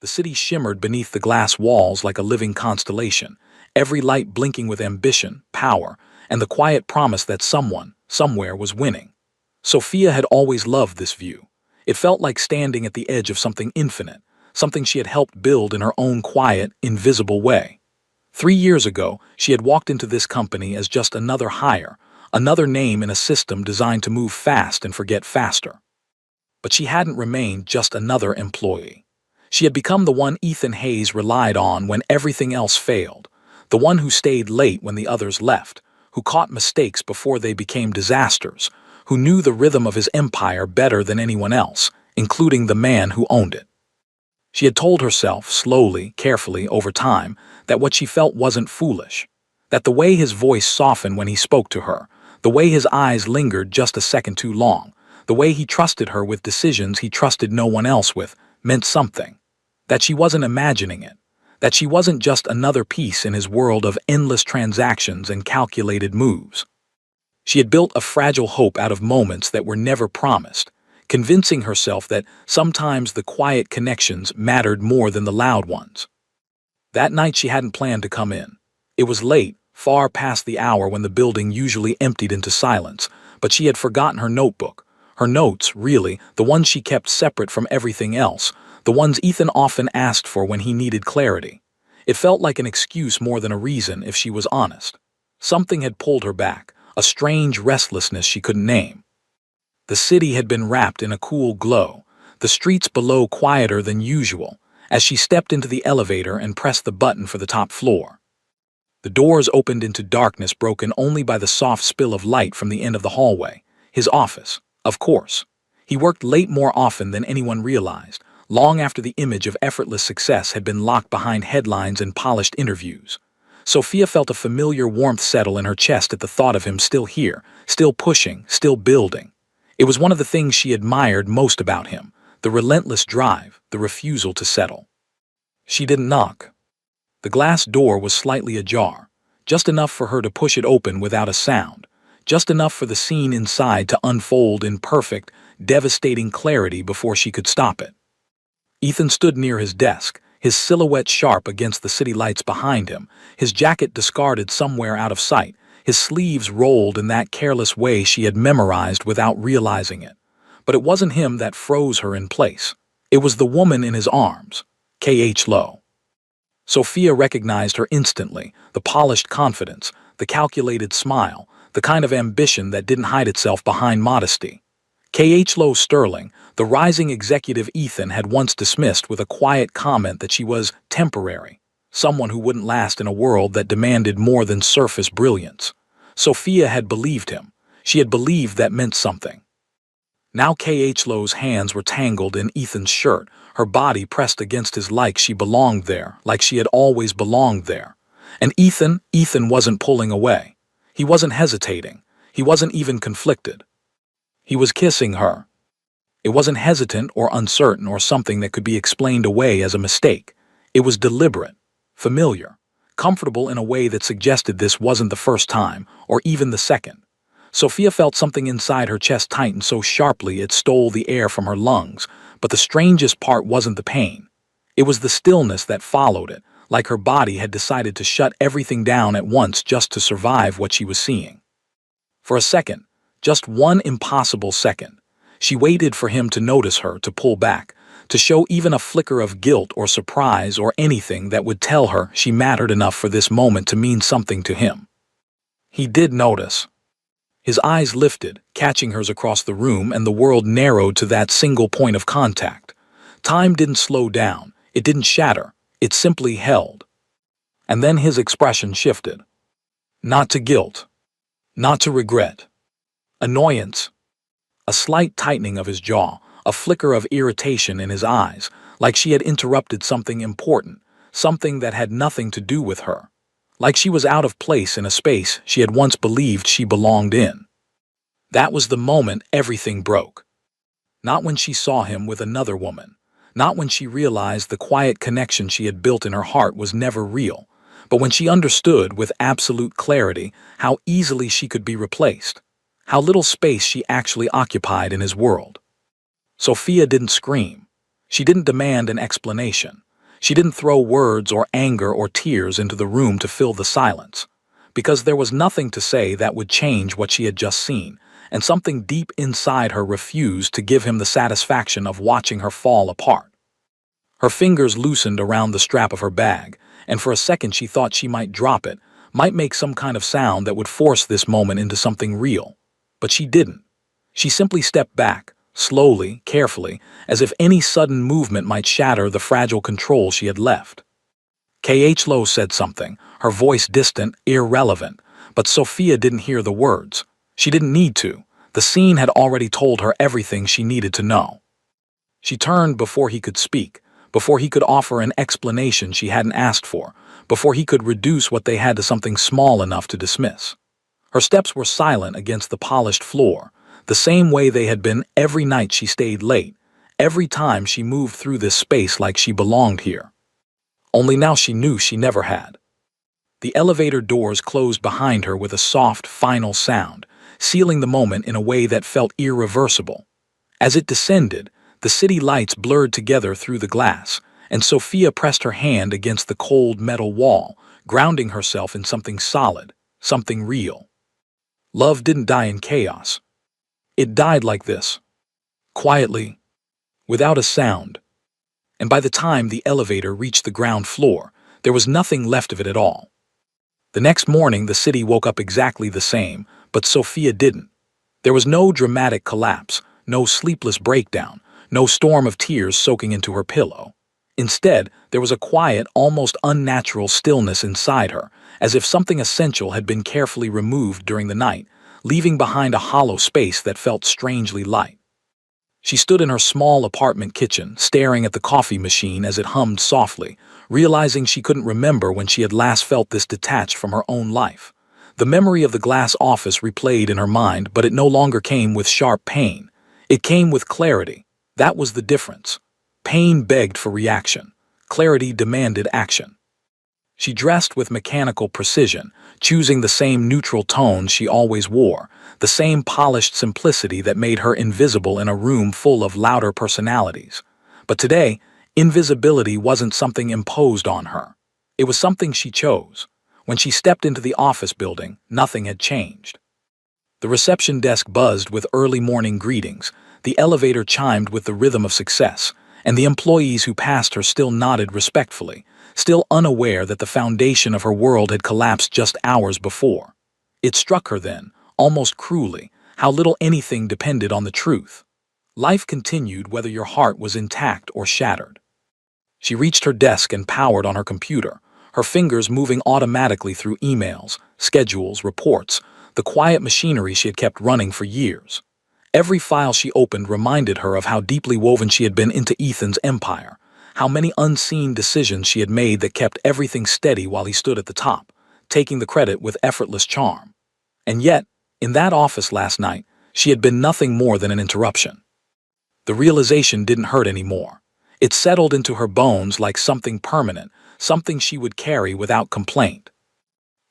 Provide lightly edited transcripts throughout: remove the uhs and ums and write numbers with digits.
The city shimmered beneath the glass walls like a living constellation, every light blinking with ambition, power, and the quiet promise that someone, somewhere, was winning. Sophia had always loved this view. It felt like standing at the edge of something infinite, something she had helped build in her own quiet, invisible way. 3 years ago, she had walked into this company as just another hire, another name in a system designed to move fast and forget faster. But she hadn't remained just another employee. She had become the one Ethan Hayes relied on when everything else failed, the one who stayed late when the others left, who caught mistakes before they became disasters, who knew the rhythm of his empire better than anyone else, including the man who owned it. She had told herself, slowly, carefully, over time, that what she felt wasn't foolish, that the way his voice softened when he spoke to her, the way his eyes lingered just a second too long, the way he trusted her with decisions he trusted no one else with, meant something, that she wasn't imagining it, that she wasn't just another piece in his world of endless transactions and calculated moves. She had built a fragile hope out of moments that were never promised, convincing herself that sometimes the quiet connections mattered more than the loud ones. That night she hadn't planned to come in. It was late, far past the hour when the building usually emptied into silence, but she had forgotten her notebook. Her notes, really, the ones she kept separate from everything else, the ones Ethan often asked for when he needed clarity. It felt like an excuse more than a reason if she was honest. Something had pulled her back, a strange restlessness she couldn't name. The city had been wrapped in a cool glow, the streets below quieter than usual, as she stepped into the elevator and pressed the button for the top floor. The doors opened into darkness broken only by the soft spill of light from the end of the hallway. His office, of course. He worked late more often than anyone realized, long after the image of effortless success had been locked behind headlines and polished interviews. Sophia felt a familiar warmth settle in her chest at the thought of him still here, still pushing, still building. It was one of the things she admired most about him, the relentless drive, the refusal to settle. She didn't knock. The glass door was slightly ajar, just enough for her to push it open without a sound, just enough for the scene inside to unfold in perfect, devastating clarity before she could stop it. Ethan stood near his desk, his silhouette sharp against the city lights behind him, his jacket discarded somewhere out of sight, his sleeves rolled in that careless way she had memorized without realizing it. But it wasn't him that froze her in place. It was the woman in his arms, K.H. Lowe. Sophia recognized her instantly, the polished confidence, the calculated smile, the kind of ambition that didn't hide itself behind modesty. K.H. Lowe Sterling, the rising executive Ethan had once dismissed with a quiet comment that she was temporary, someone who wouldn't last in a world that demanded more than surface brilliance. Sophia had believed him. She had believed that meant something. Now K.H. Lowe's hands were tangled in Ethan's shirt, her body pressed against his like she belonged there, like she had always belonged there. And Ethan wasn't pulling away. He wasn't hesitating. He wasn't even conflicted. He was kissing her. It wasn't hesitant or uncertain or something that could be explained away as a mistake. It was deliberate, familiar, comfortable in a way that suggested this wasn't the first time, or even the second. Sophia felt something inside her chest tighten so sharply it stole the air from her lungs, but the strangest part wasn't the pain. It was the stillness that followed it, like her body had decided to shut everything down at once just to survive what she was seeing. For a second, just one impossible second, she waited for him to notice her, to pull back, to show even a flicker of guilt or surprise or anything that would tell her she mattered enough for this moment to mean something to him. He did notice. His eyes lifted, catching hers across the room, and the world narrowed to that single point of contact. Time didn't slow down, it didn't shatter, it simply held. And then his expression shifted. Not to guilt, not to regret. Annoyance. A slight tightening of his jaw, a flicker of irritation in his eyes, like she had interrupted something important, something that had nothing to do with her. Like she was out of place in a space she had once believed she belonged in. That was the moment everything broke. Not when she saw him with another woman, not when she realized the quiet connection she had built in her heart was never real, but when she understood with absolute clarity how easily she could be replaced. How little space she actually occupied in his world. Sophia didn't scream. She didn't demand an explanation. She didn't throw words or anger or tears into the room to fill the silence, because there was nothing to say that would change what she had just seen, and something deep inside her refused to give him the satisfaction of watching her fall apart. Her fingers loosened around the strap of her bag, and for a second she thought she might drop it, might make some kind of sound that would force this moment into something real. But she didn't. She simply stepped back, slowly, carefully, as if any sudden movement might shatter the fragile control she had left. K.H. Lowe said something, her voice distant, irrelevant, but Sophia didn't hear the words. She didn't need to. The scene had already told her everything she needed to know. She turned before he could speak, before he could offer an explanation she hadn't asked for, before he could reduce what they had to something small enough to dismiss. Her steps were silent against the polished floor, the same way they had been every night she stayed late, every time she moved through this space like she belonged here. Only now she knew she never had. The elevator doors closed behind her with a soft, final sound, sealing the moment in a way that felt irreversible. As it descended, the city lights blurred together through the glass, and Sophia pressed her hand against the cold metal wall, grounding herself in something solid, something real. Love didn't die in chaos. It died like this, quietly, without a sound. And by the time the elevator reached the ground floor, there was nothing left of it at all. The next morning, the city woke up exactly the same, but Sophia didn't. There was no dramatic collapse, no sleepless breakdown, no storm of tears soaking into her pillow. Instead, there was a quiet, almost unnatural stillness inside her, as if something essential had been carefully removed during the night, leaving behind a hollow space that felt strangely light. She stood in her small apartment kitchen, staring at the coffee machine as it hummed softly, realizing she couldn't remember when she had last felt this detached from her own life. The memory of the glass office replayed in her mind, but it no longer came with sharp pain. It came with clarity. That was the difference. Pain begged for reaction. Clarity demanded action. She dressed with mechanical precision, choosing the same neutral tones she always wore, the same polished simplicity that made her invisible in a room full of louder personalities. But today, invisibility wasn't something imposed on her. It was something she chose. When she stepped into the office building, nothing had changed. The reception desk buzzed with early morning greetings, the elevator chimed with the rhythm of success, and the employees who passed her still nodded respectfully, still unaware that the foundation of her world had collapsed just hours before. It struck her then, almost cruelly, how little anything depended on the truth. Life continued whether your heart was intact or shattered. She reached her desk and powered on her computer, her fingers moving automatically through emails, schedules, reports, the quiet machinery she had kept running for years. Every file she opened reminded her of how deeply woven she had been into Ethan's empire, how many unseen decisions she had made that kept everything steady while he stood at the top, taking the credit with effortless charm. And yet, in that office last night, she had been nothing more than an interruption. The realization didn't hurt anymore. It settled into her bones like something permanent, something she would carry without complaint.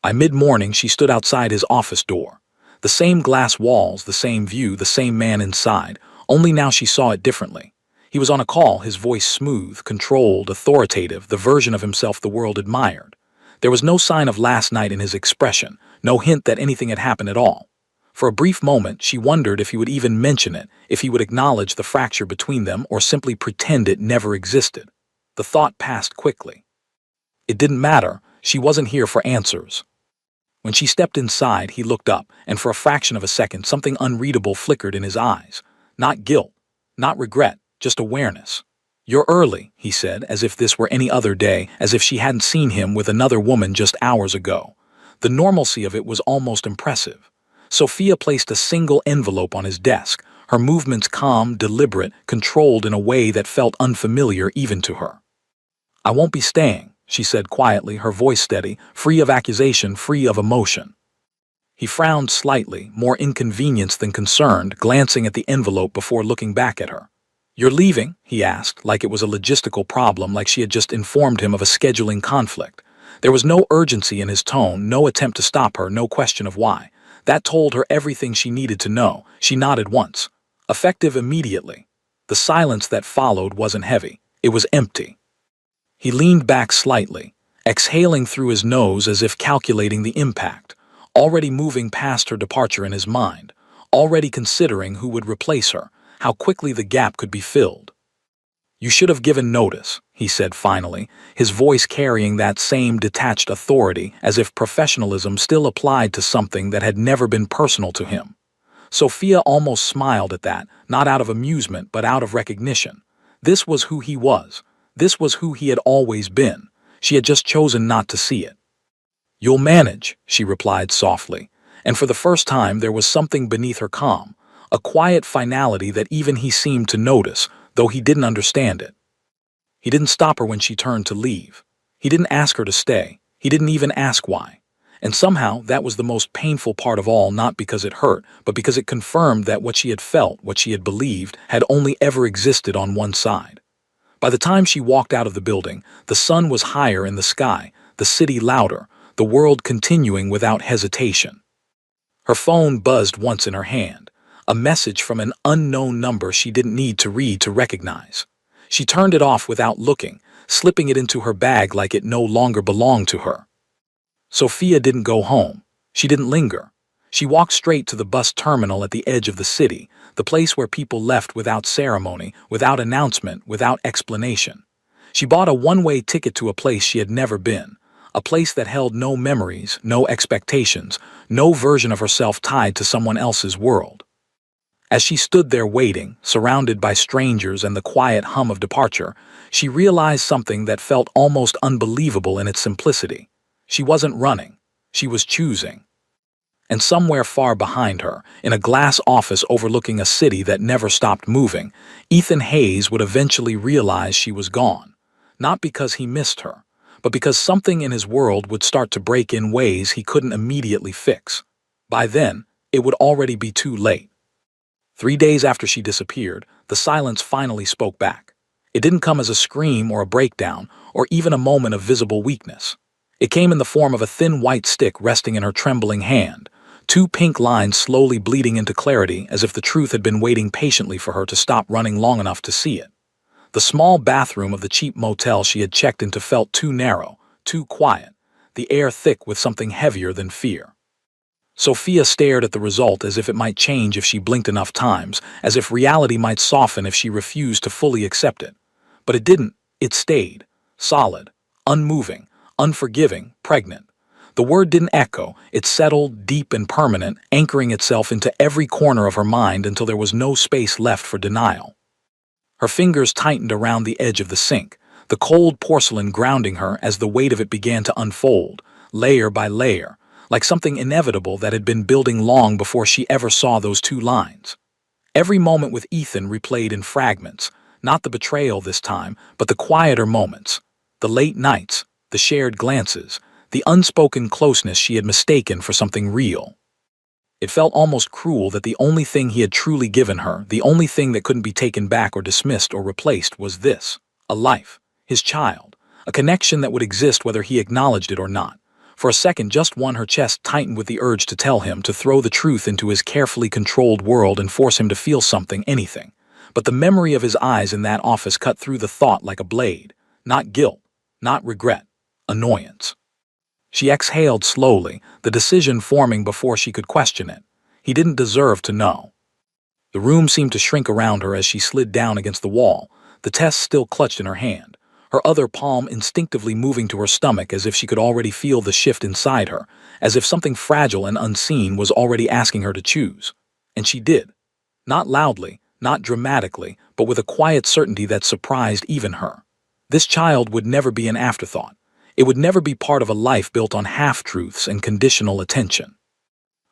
By mid-morning, she stood outside his office door. The same glass walls, the same view, the same man inside, only now she saw it differently. He was on a call, his voice smooth, controlled, authoritative, the version of himself the world admired. There was no sign of last night in his expression, no hint that anything had happened at all. For a brief moment, she wondered if he would even mention it, if he would acknowledge the fracture between them or simply pretend it never existed. The thought passed quickly. It didn't matter. She wasn't here for answers. When she stepped inside, he looked up, and for a fraction of a second, something unreadable flickered in his eyes. Not guilt, not regret, just awareness. "You're early," he said, as if this were any other day, as if she hadn't seen him with another woman just hours ago. The normalcy of it was almost impressive. Sophia placed a single envelope on his desk, her movements calm, deliberate, controlled in a way that felt unfamiliar even to her. "I won't be staying," she said quietly, her voice steady, free of accusation, free of emotion. He frowned slightly, more inconvenienced than concerned, glancing at the envelope before looking back at her. "You're leaving?" he asked, like it was a logistical problem, like she had just informed him of a scheduling conflict. There was no urgency in his tone, no attempt to stop her, no question of why. That told her everything she needed to know. She nodded once. Effective immediately. The silence that followed wasn't heavy. It was empty. He leaned back slightly, exhaling through his nose as if calculating the impact, already moving past her departure in his mind, already considering who would replace her, how quickly the gap could be filled. "You should have given notice," he said finally, his voice carrying that same detached authority as if professionalism still applied to something that had never been personal to him. Sophia almost smiled at that, not out of amusement but out of recognition. This was who he was. This was who he had always been. She had just chosen not to see it. "You'll manage," she replied softly, and for the first time there was something beneath her calm, a quiet finality that even he seemed to notice, though he didn't understand it. He didn't stop her when she turned to leave. He didn't ask her to stay. He didn't even ask why. And somehow that was the most painful part of all, not because it hurt, but because it confirmed that what she had felt, what she had believed, had only ever existed on one side. By the time she walked out of the building, the sun was higher in the sky, the city louder, the world continuing without hesitation. Her phone buzzed once in her hand, a message from an unknown number she didn't need to read to recognize. She turned it off without looking, slipping it into her bag like it no longer belonged to her. Sophia didn't go home. She didn't linger. She walked straight to the bus terminal at the edge of the city, the place where people left without ceremony, without announcement, without explanation. She bought a one-way ticket to a place she had never been, a place that held no memories, no expectations, no version of herself tied to someone else's world. As she stood there waiting, surrounded by strangers and the quiet hum of departure, she realized something that felt almost unbelievable in its simplicity. She wasn't running. She was choosing. And somewhere far behind her, in a glass office overlooking a city that never stopped moving, Ethan Hayes would eventually realize she was gone. Not because he missed her, but because something in his world would start to break in ways he couldn't immediately fix. By then, it would already be too late. 3 days after she disappeared, the silence finally spoke back. It didn't come as a scream or a breakdown, or even a moment of visible weakness. It came in the form of a thin white stick resting in her trembling hand, 2 pink lines slowly bleeding into clarity as if the truth had been waiting patiently for her to stop running long enough to see it. The small bathroom of the cheap motel she had checked into felt too narrow, too quiet, the air thick with something heavier than fear. Sophia stared at the result as if it might change if she blinked enough times, as if reality might soften if she refused to fully accept it. But it didn't. It stayed, solid, unmoving, unforgiving, pregnant. The word didn't echo, it settled, deep and permanent, anchoring itself into every corner of her mind until there was no space left for denial. Her fingers tightened around the edge of the sink, the cold porcelain grounding her as the weight of it began to unfold, layer by layer, like something inevitable that had been building long before she ever saw those 2 lines. Every moment with Ethan replayed in fragments, not the betrayal this time, but the quieter moments, the late nights, the shared glances, the unspoken closeness she had mistaken for something real. It felt almost cruel that the only thing he had truly given her, the only thing that couldn't be taken back or dismissed or replaced, was this: a life, his child, a connection that would exist whether he acknowledged it or not. For a second, just one, her chest tightened with the urge to tell him, to throw the truth into his carefully controlled world and force him to feel something, anything. But the memory of his eyes in that office cut through the thought like a blade. Not guilt, not regret, annoyance. She exhaled slowly, the decision forming before she could question it. He didn't deserve to know. The room seemed to shrink around her as she slid down against the wall, the test still clutched in her hand, her other palm instinctively moving to her stomach as if she could already feel the shift inside her, as if something fragile and unseen was already asking her to choose. And she did. Not loudly, not dramatically, but with a quiet certainty that surprised even her. This child would never be an afterthought. It would never be part of a life built on half-truths and conditional attention.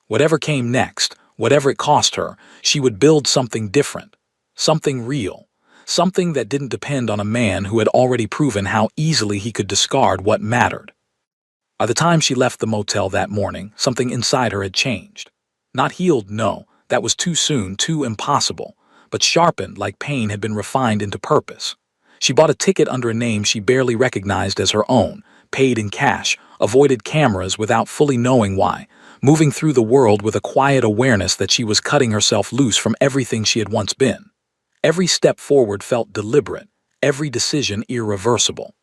Whatever came next, whatever it cost her, she would build something different, something real, something that didn't depend on a man who had already proven how easily he could discard what mattered. By the time she left the motel that morning, something inside her had changed. Not healed, no, that was too soon, too impossible, but sharpened like pain had been refined into purpose. She bought a ticket under a name she barely recognized as her own, paid in cash, avoided cameras without fully knowing why, moving through the world with a quiet awareness that she was cutting herself loose from everything she had once been. Every step forward felt deliberate, every decision irreversible.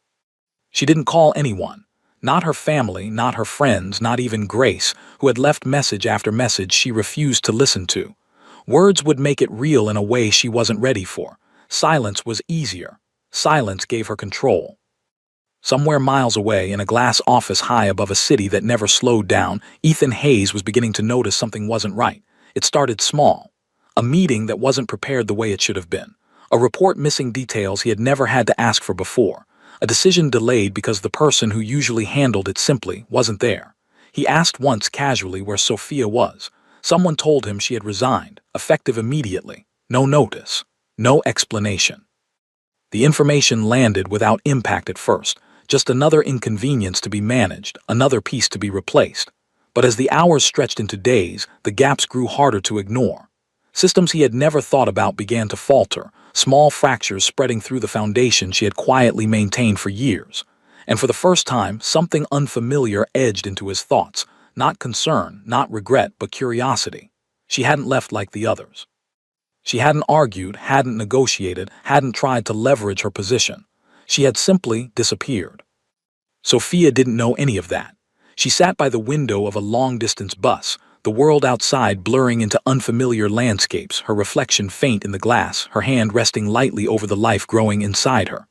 She didn't call anyone. Not her family, not her friends, not even Grace, who had left message after message she refused to listen to. Words would make it real in a way she wasn't ready for. Silence was easier. Silence gave her control. Somewhere miles away, in a glass office high above a city that never slowed down, Ethan Hayes was beginning to notice something wasn't right. It started small. A meeting that wasn't prepared the way it should have been. A report missing details he had never had to ask for before. A decision delayed because the person who usually handled it simply wasn't there. He asked once casually where Sophia was. Someone told him she had resigned, effective immediately. No notice. No explanation. The information landed without impact at first. Just another inconvenience to be managed, another piece to be replaced. But as the hours stretched into days, the gaps grew harder to ignore. Systems he had never thought about began to falter, small fractures spreading through the foundation she had quietly maintained for years. And for the first time, something unfamiliar edged into his thoughts. Not concern, not regret, but curiosity. She hadn't left like the others. She hadn't argued, hadn't negotiated, hadn't tried to leverage her position. She had simply disappeared. Sophia didn't know any of that. She sat by the window of a long-distance bus, the world outside blurring into unfamiliar landscapes, her reflection faint in the glass, her hand resting lightly over the life growing inside her.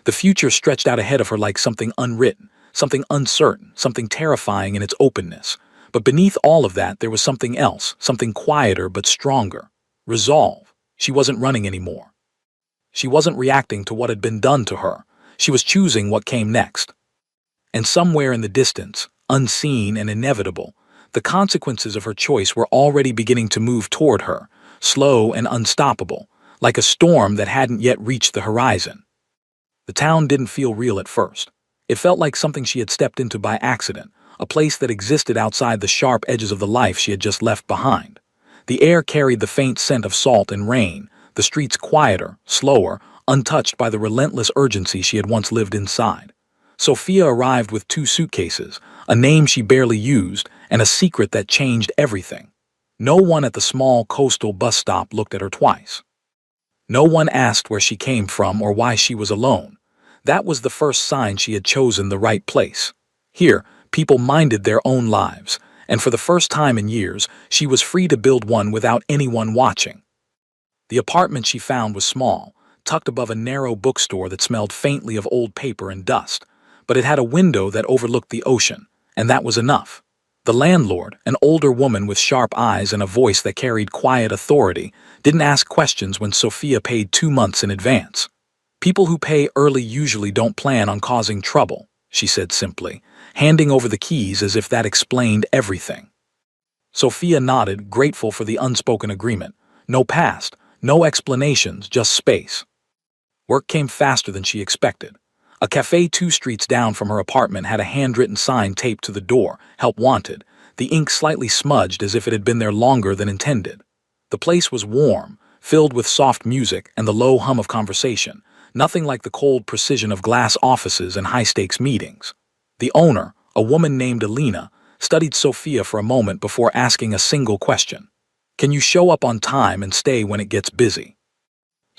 The future stretched out ahead of her like something unwritten, something uncertain, something terrifying in its openness. But beneath all of that, there was something else, something quieter but stronger. Resolve. She wasn't running anymore. She wasn't reacting to what had been done to her. She was choosing what came next. And somewhere in the distance, unseen and inevitable, the consequences of her choice were already beginning to move toward her, slow and unstoppable, like a storm that hadn't yet reached the horizon. The town didn't feel real at first. It felt like something she had stepped into by accident, a place that existed outside the sharp edges of the life she had just left behind. The air carried the faint scent of salt and rain, the streets quieter, slower, untouched by the relentless urgency she had once lived inside. Sophia arrived with 2 suitcases, a name she barely used, and a secret that changed everything. No one at the small coastal bus stop looked at her twice. No one asked where she came from or why she was alone. That was the first sign she had chosen the right place. Here, people minded their own lives, and for the first time in years, she was free to build one without anyone watching. The apartment she found was small, tucked above a narrow bookstore that smelled faintly of old paper and dust, but it had a window that overlooked the ocean, and that was enough. The landlord, an older woman with sharp eyes and a voice that carried quiet authority, didn't ask questions when Sophia paid 2 months in advance. People who pay early usually don't plan on causing trouble, she said simply, handing over the keys as if that explained everything. Sophia nodded, grateful for the unspoken agreement. No past, no explanations, just space. Work came faster than she expected. A cafe 2 streets down from her apartment had a handwritten sign taped to the door, "Help Wanted," the ink slightly smudged as if it had been there longer than intended. The place was warm, filled with soft music and the low hum of conversation, nothing like the cold precision of glass offices and high-stakes meetings. The owner, a woman named Alina, studied Sophia for a moment before asking a single question. "Can you show up on time and stay when it gets busy?"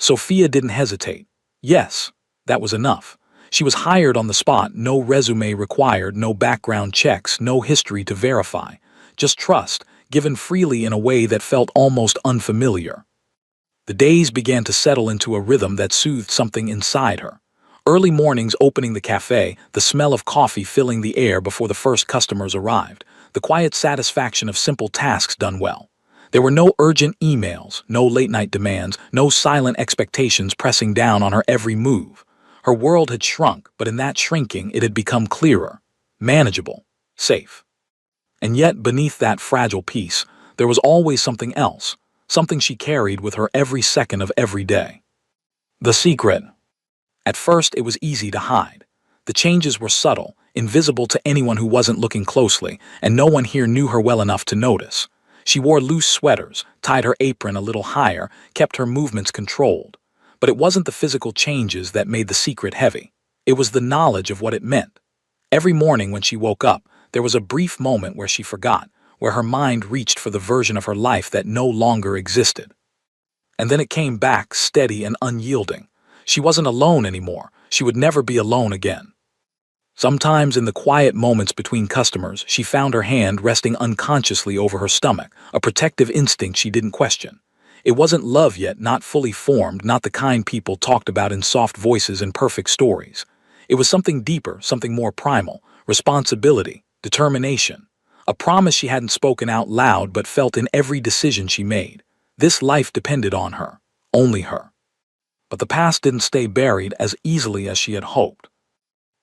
Sophia didn't hesitate. Yes, that was enough. She was hired on the spot, no resume required, no background checks, no history to verify. Just trust, given freely in a way that felt almost unfamiliar. The days began to settle into a rhythm that soothed something inside her. Early mornings opening the cafe, the smell of coffee filling the air before the first customers arrived, the quiet satisfaction of simple tasks done well. There were no urgent emails, no late-night demands, no silent expectations pressing down on her every move. Her world had shrunk, but in that shrinking it had become clearer, manageable, safe. And yet beneath that fragile peace, there was always something else, something she carried with her every second of every day. The secret. At first it was easy to hide. The changes were subtle, invisible to anyone who wasn't looking closely, and no one here knew her well enough to notice. She wore loose sweaters, tied her apron a little higher, kept her movements controlled. But it wasn't the physical changes that made the secret heavy. It was the knowledge of what it meant. Every morning when she woke up, there was a brief moment where she forgot, where her mind reached for the version of her life that no longer existed. And then it came back, steady and unyielding. She wasn't alone anymore. She would never be alone again. Sometimes in the quiet moments between customers, she found her hand resting unconsciously over her stomach, a protective instinct she didn't question. It wasn't love yet, not fully formed, not the kind people talked about in soft voices and perfect stories. It was something deeper, something more primal, responsibility, determination. A promise she hadn't spoken out loud but felt in every decision she made. This life depended on her, only her. But the past didn't stay buried as easily as she had hoped.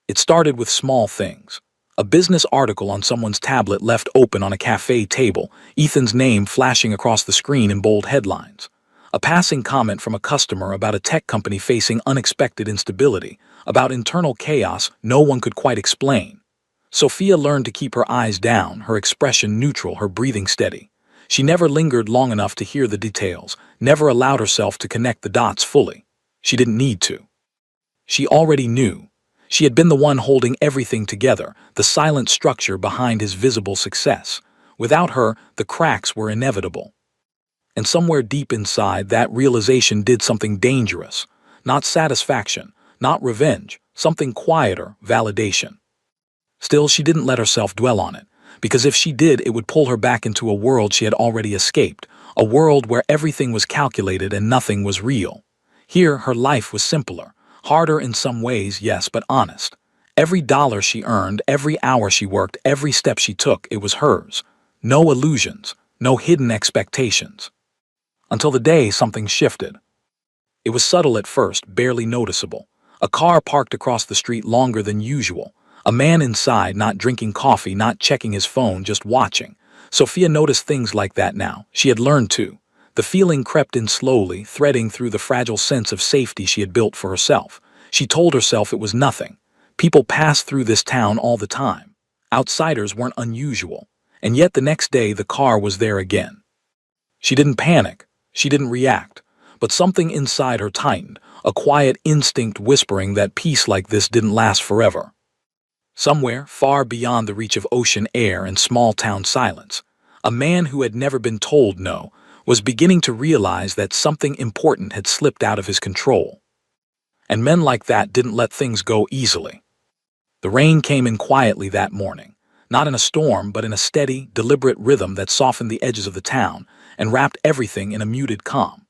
It started with small things. A business article on someone's tablet left open on a cafe table, Ethan's name flashing across the screen in bold headlines. A passing comment from a customer about a tech company facing unexpected instability, about internal chaos no one could quite explain. Sophia learned to keep her eyes down, her expression neutral, her breathing steady. She never lingered long enough to hear the details, never allowed herself to connect the dots fully. She didn't need to. She already knew. She had been the one holding everything together, the silent structure behind his visible success. Without her, the cracks were inevitable. And somewhere deep inside, that realization did something dangerous. Not satisfaction, not revenge, something quieter, validation. Still, she didn't let herself dwell on it, because if she did, it would pull her back into a world she had already escaped, a world where everything was calculated and nothing was real. Here, her life was simpler. Harder in some ways, yes, but honest. Every dollar she earned, every hour she worked, every step she took, it was hers. No illusions, no hidden expectations. Until the day something shifted. It was subtle at first, barely noticeable. A car parked across the street longer than usual. A man inside, not drinking coffee, not checking his phone, just watching. Sophia noticed things like that now. She had learned to. The feeling crept in slowly, threading through the fragile sense of safety she had built for herself. She told herself it was nothing. People passed through this town all the time. Outsiders weren't unusual. And yet the next day the car was there again. She didn't panic. She didn't react. But something inside her tightened, a quiet instinct whispering that peace like this didn't last forever. Somewhere, far beyond the reach of ocean air and small-town silence, a man who had never been told no was beginning to realize that something important had slipped out of his control. And men like that didn't let things go easily. The rain came in quietly that morning, not in a storm, but in a steady, deliberate rhythm that softened the edges of the town and wrapped everything in a muted calm.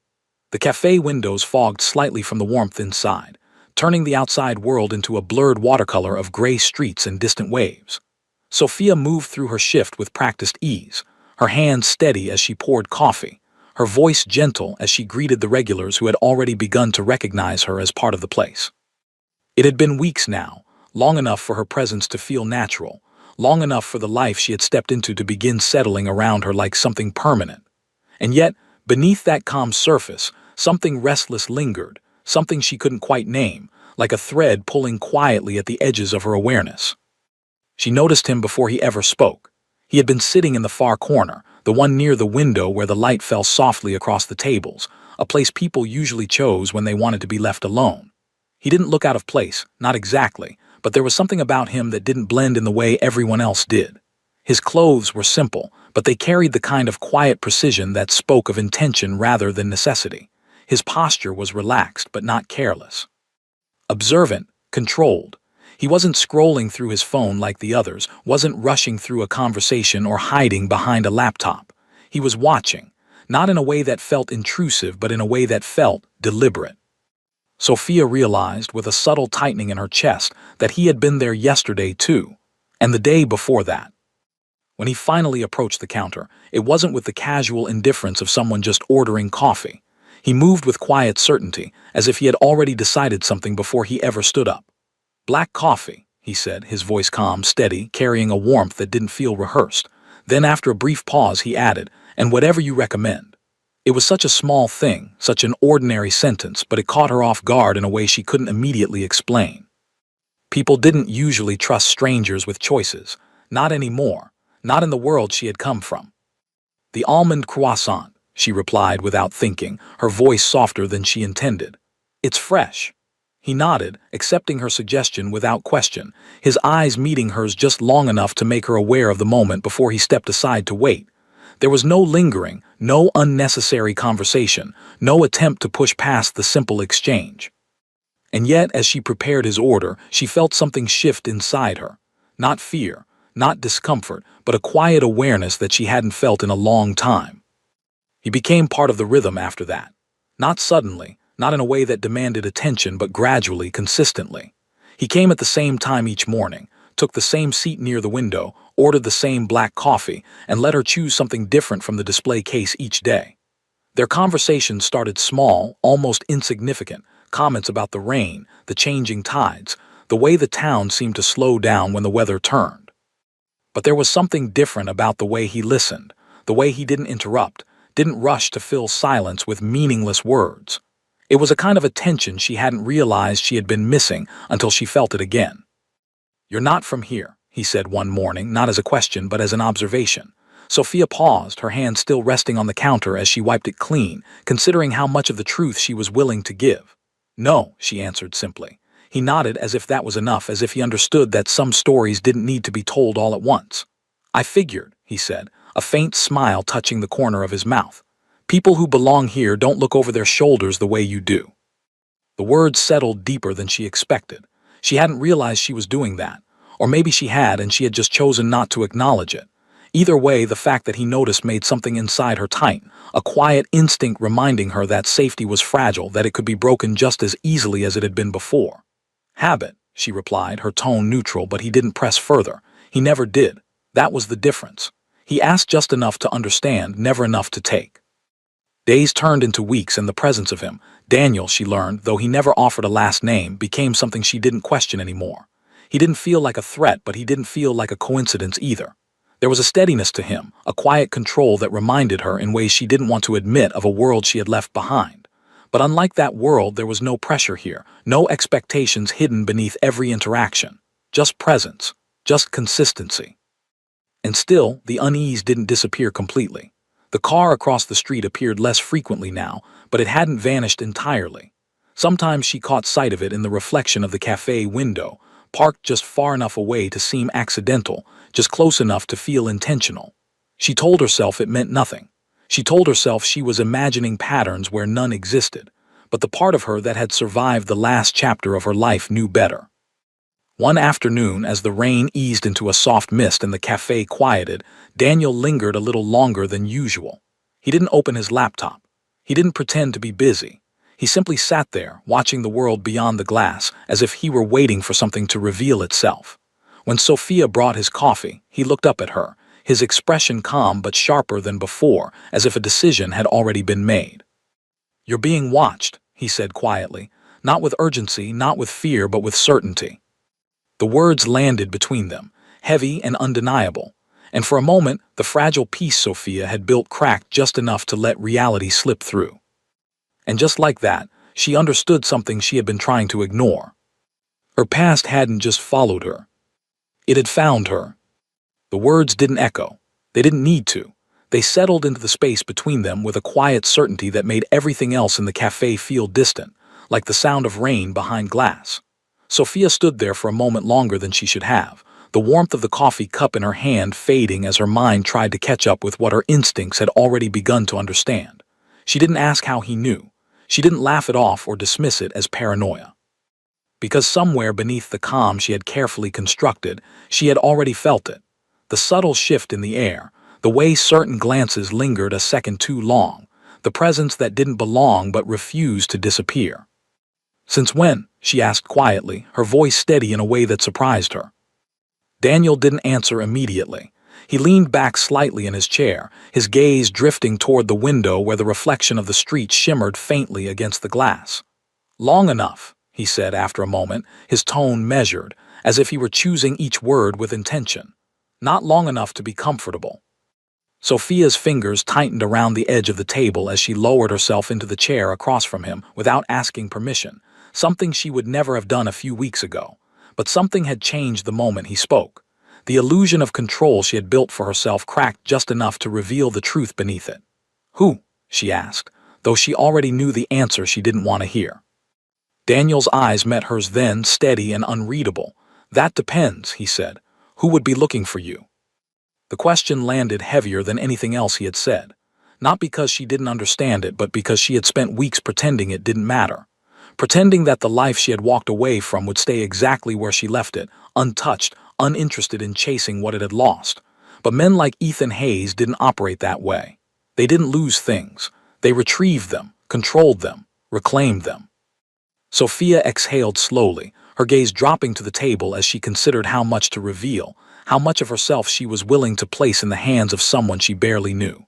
The cafe windows fogged slightly from the warmth inside, turning the outside world into a blurred watercolor of gray streets and distant waves. Sophia moved through her shift with practiced ease, her hands steady as she poured coffee, her voice gentle as she greeted the regulars who had already begun to recognize her as part of the place. It had been weeks now, long enough for her presence to feel natural, long enough for the life she had stepped into to begin settling around her like something permanent. And yet, beneath that calm surface, something restless lingered, something she couldn't quite name, like a thread pulling quietly at the edges of her awareness. She noticed him before he ever spoke. He had been sitting in the far corner, the one near the window where the light fell softly across the tables, a place people usually chose when they wanted to be left alone. He didn't look out of place, not exactly, but there was something about him that didn't blend in the way everyone else did. His clothes were simple, but they carried the kind of quiet precision that spoke of intention rather than necessity. His posture was relaxed but not careless. Observant, controlled. He wasn't scrolling through his phone like the others, wasn't rushing through a conversation or hiding behind a laptop. He was watching, not in a way that felt intrusive, but in a way that felt deliberate. Sophia realized, with a subtle tightening in her chest, that he had been there yesterday too, and the day before that. When he finally approached the counter, it wasn't with the casual indifference of someone just ordering coffee. He moved with quiet certainty, as if he had already decided something before he ever stood up. "Black coffee," he said, his voice calm, steady, carrying a warmth that didn't feel rehearsed. Then, after a brief pause, he added, "And whatever you recommend." It was such a small thing, such an ordinary sentence, but it caught her off guard in a way she couldn't immediately explain. People didn't usually trust strangers with choices. Not anymore. Not in the world she had come from. "The almond croissant," she replied without thinking, her voice softer than she intended. "It's fresh." He nodded, accepting her suggestion without question, his eyes meeting hers just long enough to make her aware of the moment before he stepped aside to wait. There was no lingering, no unnecessary conversation, no attempt to push past the simple exchange. And yet, as she prepared his order, she felt something shift inside her. Not fear, not discomfort, but a quiet awareness that she hadn't felt in a long time. He became part of the rhythm after that. Not suddenly, not in a way that demanded attention, but gradually, consistently. He came at the same time each morning, took the same seat near the window, ordered the same black coffee, and let her choose something different from the display case each day. Their conversations started small, almost insignificant, comments about the rain, the changing tides, the way the town seemed to slow down when the weather turned. But there was something different about the way he listened, the way he didn't interrupt, didn't rush to fill silence with meaningless words. It was a kind of attention she hadn't realized she had been missing until she felt it again. "You're not from here," he said one morning, not as a question but as an observation. Sophia paused, her hand still resting on the counter as she wiped it clean, considering how much of the truth she was willing to give. "No," she answered simply. He nodded as if that was enough, as if he understood that some stories didn't need to be told all at once. "I figured," he said, a faint smile touching the corner of his mouth. "People who belong here don't look over their shoulders the way you do." The words settled deeper than she expected. She hadn't realized she was doing that. Or maybe she had, and she had just chosen not to acknowledge it. Either way, the fact that he noticed made something inside her tight, a quiet instinct reminding her that safety was fragile, that it could be broken just as easily as it had been before. "Habit," she replied, her tone neutral, but he didn't press further. He never did. That was the difference. He asked just enough to understand, never enough to take. Days turned into weeks, and the presence of him, Daniel, she learned, though he never offered a last name, became something she didn't question anymore. He didn't feel like a threat, but he didn't feel like a coincidence either. There was a steadiness to him, a quiet control that reminded her in ways she didn't want to admit of a world she had left behind. But unlike that world, there was no pressure here, no expectations hidden beneath every interaction. Just presence, just consistency. And still, the unease didn't disappear completely. The car across the street appeared less frequently now, but it hadn't vanished entirely. Sometimes she caught sight of it in the reflection of the cafe window, parked just far enough away to seem accidental, just close enough to feel intentional. She told herself it meant nothing. She told herself she was imagining patterns where none existed, but the part of her that had survived the last chapter of her life knew better. One afternoon, as the rain eased into a soft mist and the cafe quieted, Daniel lingered a little longer than usual. He didn't open his laptop. He didn't pretend to be busy. He simply sat there, watching the world beyond the glass, as if he were waiting for something to reveal itself. When Sophia brought his coffee, he looked up at her, his expression calm but sharper than before, as if a decision had already been made. "You're being watched," he said quietly, not with urgency, not with fear, but with certainty. The words landed between them, heavy and undeniable, and for a moment the fragile peace Sophia had built cracked just enough to let reality slip through. And just like that, she understood something she had been trying to ignore. Her past hadn't just followed her. It had found her. The words didn't echo. They didn't need to. They settled into the space between them with a quiet certainty that made everything else in the cafe feel distant, like the sound of rain behind glass. Sophia stood there for a moment longer than she should have, the warmth of the coffee cup in her hand fading as her mind tried to catch up with what her instincts had already begun to understand. She didn't ask how he knew. She didn't laugh it off or dismiss it as paranoia. Because somewhere beneath the calm she had carefully constructed, she had already felt it. The subtle shift in the air, the way certain glances lingered a second too long, the presence that didn't belong but refused to disappear. "Since when?" she asked quietly, her voice steady in a way that surprised her. Daniel didn't answer immediately. He leaned back slightly in his chair, his gaze drifting toward the window where the reflection of the street shimmered faintly against the glass. "Long enough," he said after a moment, his tone measured, as if he were choosing each word with intention. "Not long enough to be comfortable." Sophia's fingers tightened around the edge of the table as she lowered herself into the chair across from him without asking permission, something she would never have done a few weeks ago. But something had changed the moment he spoke. The illusion of control she had built for herself cracked just enough to reveal the truth beneath it. "Who?" she asked, though she already knew the answer she didn't want to hear. Daniel's eyes met hers then, steady and unreadable. "That depends," he said. "Who would be looking for you?" The question landed heavier than anything else he had said. Not because she didn't understand it, but because she had spent weeks pretending it didn't matter. pretending that the life she had walked away from would stay exactly where she left it, untouched, uninterested in chasing what it had lost. But men like Ethan Hayes didn't operate that way. They didn't lose things. They retrieved them, controlled them, reclaimed them. Sophia exhaled slowly, her gaze dropping to the table as she considered how much to reveal, how much of herself she was willing to place in the hands of someone she barely knew.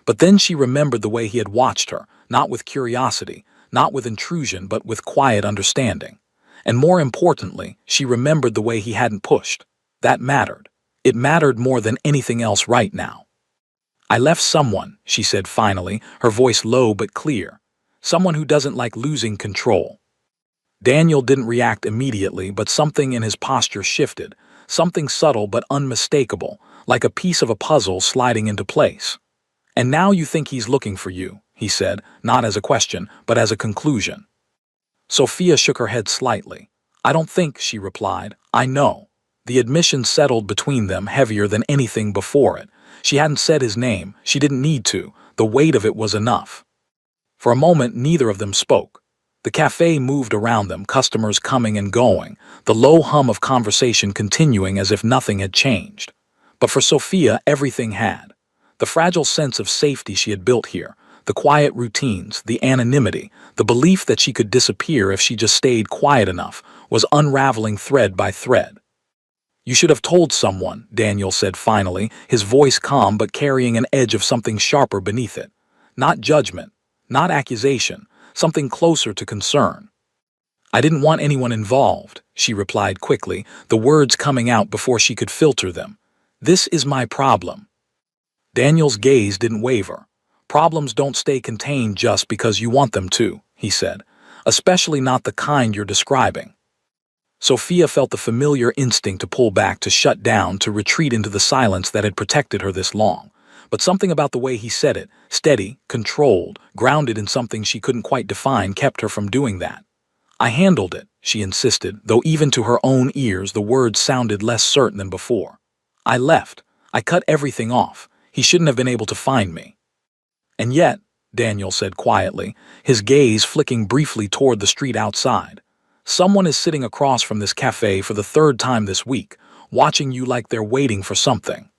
But then she remembered the way he had watched her, not with curiosity, not with intrusion, but with quiet understanding. And more importantly, she remembered the way he hadn't pushed. That mattered. It mattered more than anything else right now. "I left someone," she said finally, her voice low but clear. "Someone who doesn't like losing control." Daniel didn't react immediately, but something in his posture shifted, something subtle but unmistakable, like a piece of a puzzle sliding into place. "And now you think he's looking for you," he said, not as a question, but as a conclusion. Sophia shook her head slightly. "I don't think," she replied. "I know." The admission settled between them heavier than anything before it. She hadn't said his name. She didn't need to. The weight of it was enough. For a moment, neither of them spoke. The cafe moved around them, customers coming and going, the low hum of conversation continuing as if nothing had changed. But for Sophia, everything had. The fragile sense of safety she had built here, the quiet routines, the anonymity, the belief that she could disappear if she just stayed quiet enough, was unraveling thread by thread. "You should have told someone," Daniel said finally, his voice calm but carrying an edge of something sharper beneath it. Not judgment, not accusation, something closer to concern. "I didn't want anyone involved," she replied quickly, the words coming out before she could filter them. "This is my problem." Daniel's gaze didn't waver. "Problems don't stay contained just because you want them to," he said, "especially not the kind you're describing." Sophia felt the familiar instinct to pull back, to shut down, to retreat into the silence that had protected her this long. But something about the way he said it, steady, controlled, grounded in something she couldn't quite define, kept her from doing that. "I handled it," she insisted, though even to her own ears the words sounded less certain than before. "I left. I cut everything off. He shouldn't have been able to find me." "And yet," Daniel said quietly, his gaze flicking briefly toward the street outside, "someone is sitting across from this cafe for the third time this week, watching you like they're waiting for something."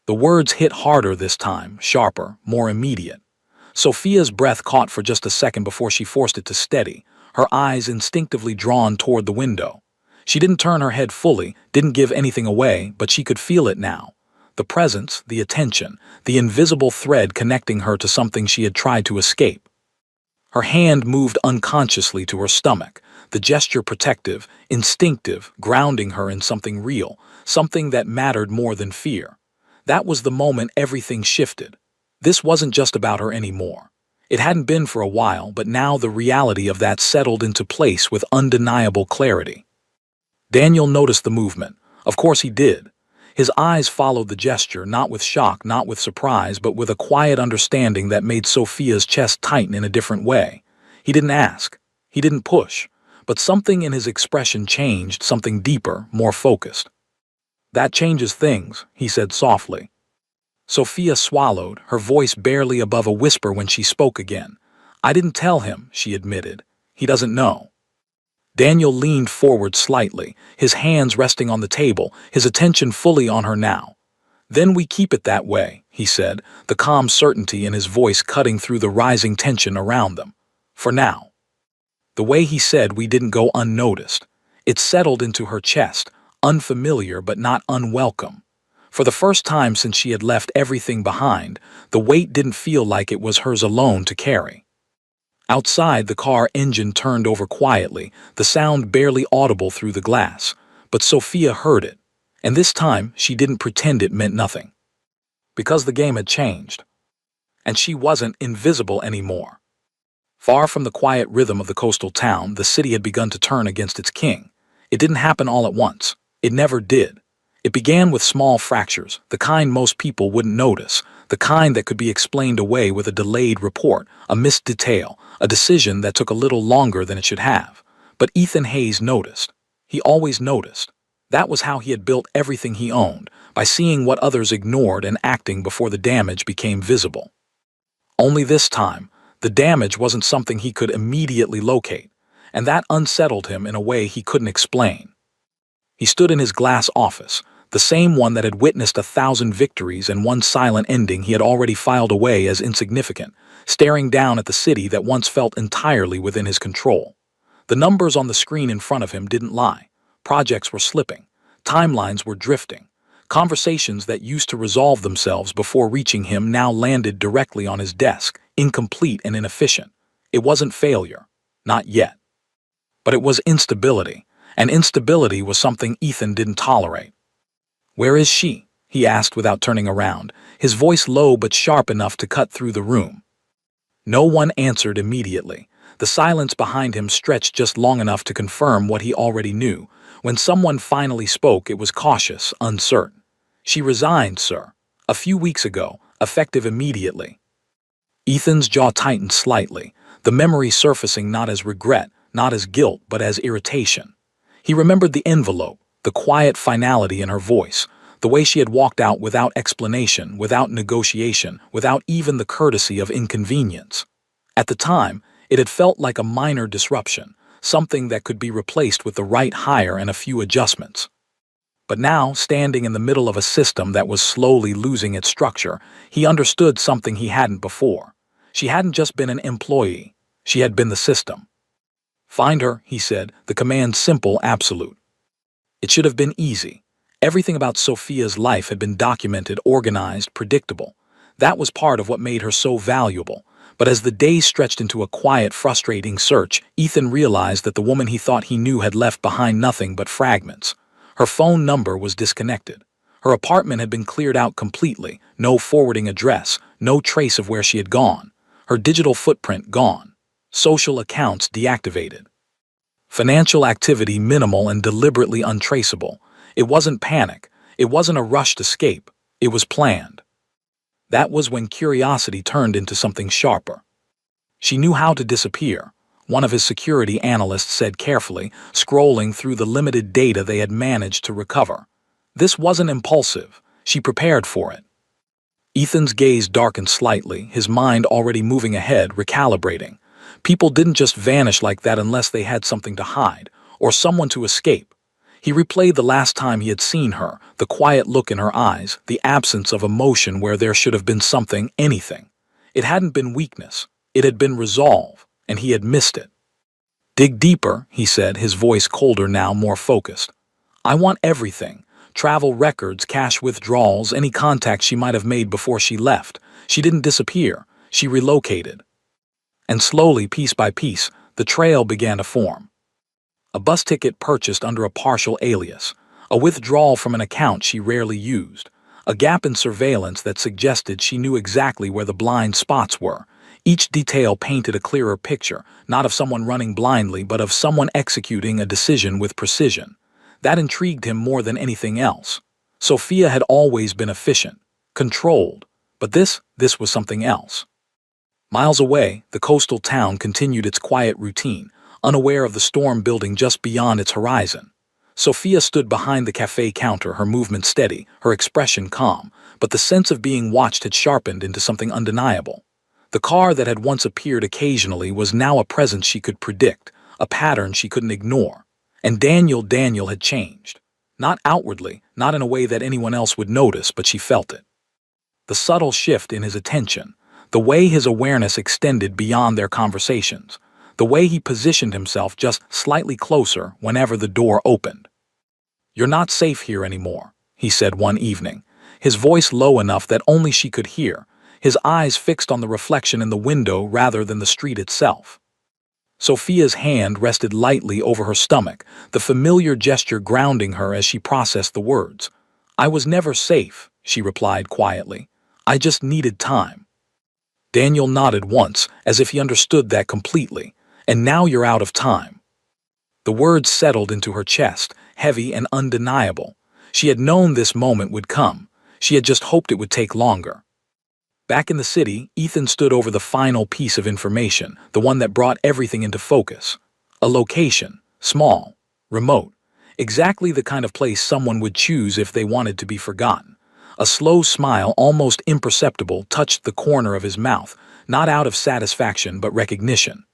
The words hit harder this time, sharper, more immediate. Sophia's breath caught for just a second before she forced it to steady, her eyes instinctively drawn toward the window. She didn't turn her head fully, didn't give anything away, but she could feel it now. The presence, the attention, the invisible thread connecting her to something she had tried to escape. Her hand moved unconsciously to her stomach, the gesture protective, instinctive, grounding her in something real, something that mattered more than fear. That was the moment everything shifted. This wasn't just about her anymore. It hadn't been for a while, but now the reality of that settled into place with undeniable clarity. Daniel noticed the movement. Of course he did. His eyes followed the gesture, not with shock, not with surprise, but with a quiet understanding that made Sophia's chest tighten in a different way. He didn't ask. He didn't push. But something in his expression changed, something deeper, more focused. "That changes things," he said softly. Sophia swallowed, her voice barely above a whisper when she spoke again. "I didn't tell him," she admitted. "He doesn't know." Daniel leaned forward slightly, his hands resting on the table, his attention fully on her now. "Then we keep it that way," he said, the calm certainty in his voice cutting through the rising tension around them. "For now." The way he said "we" didn't go unnoticed. It settled into her chest, unfamiliar but not unwelcome. For the first time since she had left everything behind, the weight didn't feel like it was hers alone to carry. Outside, the car engine turned over quietly, the sound barely audible through the glass. But Sophia heard it, and this time she didn't pretend it meant nothing. Because the game had changed. And she wasn't invisible anymore. Far from the quiet rhythm of the coastal town, the city had begun to turn against its king. It didn't happen all at once. It never did. It began with small fractures, the kind most people wouldn't notice, the kind that could be explained away with a delayed report, a missed detail, a decision that took a little longer than it should have. But Ethan Hayes noticed. He always noticed. That was how he had built everything he owned, by seeing what others ignored and acting before the damage became visible. Only this time, the damage wasn't something he could immediately locate. and that unsettled him in a way he couldn't explain. He stood in his glass office, the same one that had witnessed 1,000 victories and one silent ending he had already filed away as insignificant, staring down at the city that once felt entirely within his control. The numbers on the screen in front of him didn't lie. Projects were slipping. Timelines were drifting. Conversations that used to resolve themselves before reaching him now landed directly on his desk, incomplete and inefficient. It wasn't failure. Not yet. But it was instability, and instability was something Ethan didn't tolerate. "Where is she?" he asked without turning around, his voice low but sharp enough to cut through the room. No one answered immediately. The silence behind him stretched just long enough to confirm what he already knew. When someone finally spoke, it was cautious, uncertain. "She resigned, sir. A few weeks ago, effective immediately." Ethan's jaw tightened slightly, the memory surfacing not as regret, not as guilt, but as irritation. He remembered the envelope, the quiet finality in her voice, the way she had walked out without explanation, without negotiation, without even the courtesy of inconvenience. At the time, it had felt like a minor disruption, something that could be replaced with the right hire and a few adjustments. But now, standing in the middle of a system that was slowly losing its structure, he understood something he hadn't before. She hadn't just been an employee, she had been the system. "Find her," he said, the command simple, absolute. It should have been easy. Everything about Sophia's life had been documented, organized, predictable. That was part of what made her so valuable. But as the days stretched into a quiet, frustrating search, Ethan realized that the woman he thought he knew had left behind nothing but fragments. Her phone number was disconnected. Her apartment had been cleared out completely, no forwarding address, no trace of where she had gone. Her digital footprint gone. Social accounts deactivated. Financial activity minimal and deliberately untraceable. It wasn't panic. It wasn't a rushed escape. It was planned. That was when curiosity turned into something sharper. She knew how to disappear, one of his security analysts said carefully, scrolling through the limited data they had managed to recover. This wasn't impulsive. She prepared for it. Ethan's gaze darkened slightly, his mind already moving ahead, recalibrating. People didn't just vanish like that unless they had something to hide, or someone to escape. He replayed the last time he had seen her, the quiet look in her eyes, the absence of emotion where there should have been something, anything. It hadn't been weakness. It had been resolve, and he had missed it. "Dig deeper," he said, his voice colder now, more focused. "I want everything. Travel records, cash withdrawals, any contact she might have made before she left. She didn't disappear. She relocated." And slowly, piece by piece, the trail began to form. A bus ticket purchased under a partial alias, a withdrawal from an account she rarely used, a gap in surveillance that suggested she knew exactly where the blind spots were. Each detail painted a clearer picture, not of someone running blindly, but of someone executing a decision with precision. That intrigued him more than anything else. Sophia had always been efficient, controlled, but this was something else. Miles away, the coastal town continued its quiet routine, unaware of the storm building just beyond its horizon. Sophia stood behind the cafe counter, her movement steady, her expression calm, but the sense of being watched had sharpened into something undeniable. The car that had once appeared occasionally was now a presence she could predict, a pattern she couldn't ignore. And Daniel had changed. Not outwardly, not in a way that anyone else would notice, but she felt it. The subtle shift in his attention, the way his awareness extended beyond their conversations, the way he positioned himself just slightly closer whenever the door opened. "You're not safe here anymore," he said one evening, his voice low enough that only she could hear, his eyes fixed on the reflection in the window rather than the street itself. Sophia's hand rested lightly over her stomach, the familiar gesture grounding her as she processed the words. "I was never safe," she replied quietly. "I just needed time." Daniel nodded once, as if he understood that completely. "And now you're out of time." The words settled into her chest, heavy and undeniable. She had known this moment would come. She had just hoped it would take longer. Back in the city, Ethan stood over the final piece of information, the one that brought everything into focus. A location, small, remote, exactly the kind of place someone would choose if they wanted to be forgotten. A slow smile, almost imperceptible, touched the corner of his mouth, not out of satisfaction but recognition.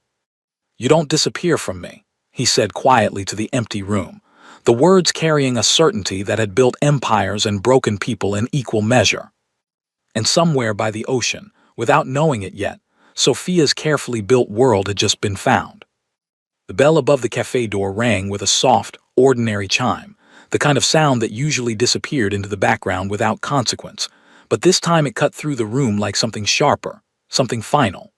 "You don't disappear from me," he said quietly to the empty room, the words carrying a certainty that had built empires and broken people in equal measure. And somewhere by the ocean, without knowing it yet, Sophia's carefully built world had just been found. The bell above the cafe door rang with a soft, ordinary chime, the kind of sound that usually disappeared into the background without consequence, but this time it cut through the room like something sharper, something final.